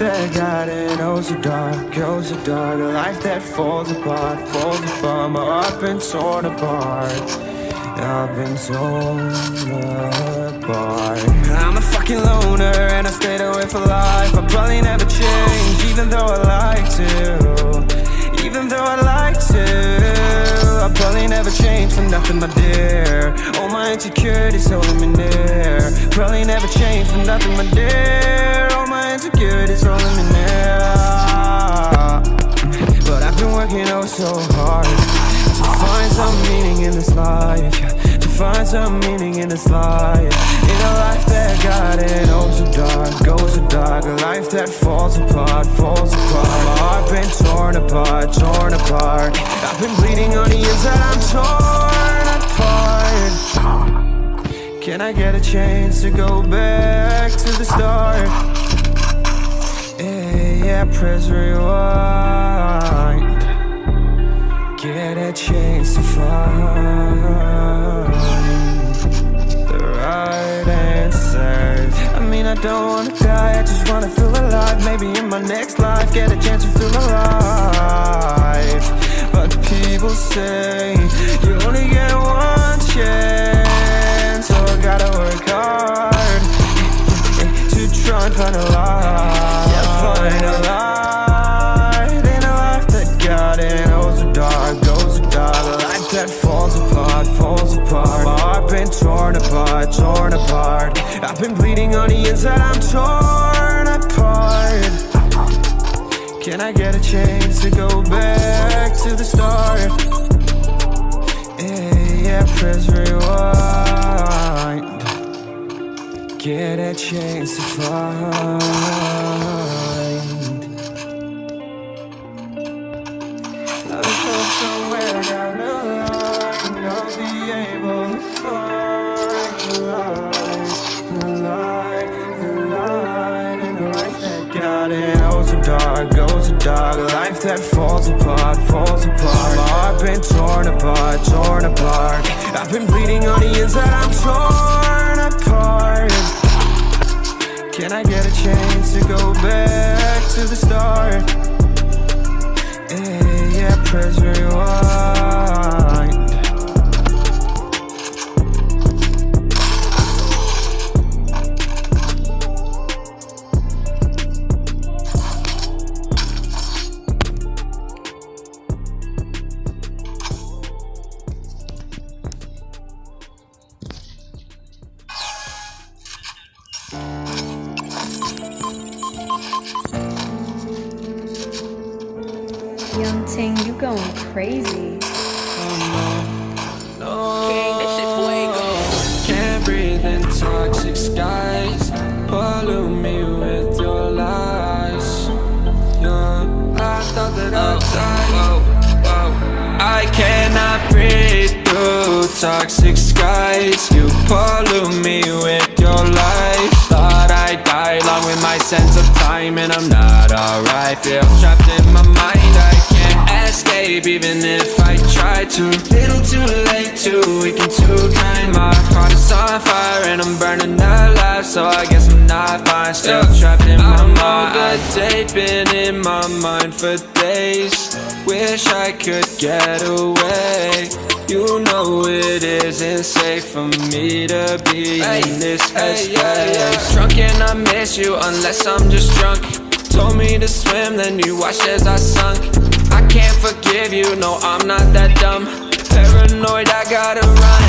that got it, oh so dark, oh so dark. A life that falls apart, my heart been torn apart. I've been torn apart. I'm a fucking loner and I stayed away for life. I'll probably never change, even though I like to. Even though I like to, I'll probably never change for nothing, my dear. All my insecurities holding me near. Probably never change for nothing, my dear. All my insecurities holding me near. But I've been working oh so hard to find some meaning in this life, to find some meaning in this life. In a life that got it oh so dark, goes so dark. A life that falls apart, falls apart. My heart been torn apart, torn apart. I've been bleeding on the inside, I'm torn apart. Can I get a chance to go back to the start? Yeah, press rewind. Get a chance to find the right answers. I mean, I don't wanna die, I just wanna feel alive. Maybe in my next life, get a chance to feel alive. But people say you only get one chance, so I gotta work hard to try and find a light. Yeah, find a light in a life that got it oh so dark, goes so dark. A life that falls apart, falls apart. My heart been torn apart, torn apart. I've been bleeding on the inside, I'm torn apart. Can I get a chance to go back to the start? Yeah, press rewind. Get a chance to find. I'll go somewhere down the line, I'll be able to find the light, the light, the light. In a life that got it oh so dark, goes so dark. A life that falls apart, falls apart. My heart been torn apart, torn apart. I've been bleeding on the inside, I'm torn apart. Can I get a chance to go back to the start? Yeah, press rewind. Young Ting, you going crazy. No, this shit fuego. Can't breathe in toxic skies. Pollute me with your lies. Yeah, I thought that I'd die. I cannot breathe through toxic skies. You pollute me with your lies. Thought I'd die along with my sense of time, and I'm not alright. Feel trapped in my mind, I can't escape even if I try to. Little too late, too weak and too kind. My heart is on fire and I'm burning alive, so I guess I'm not fine. Still trapped in my mind. A date been in my mind for days. Wish I could get away. You know it isn't safe for me to be in this headspace. Drunk and I miss you unless I'm just drunk. Told me to swim, then you watched as I sunk. I can't forgive you, no I'm not that dumb. Paranoid, I gotta run.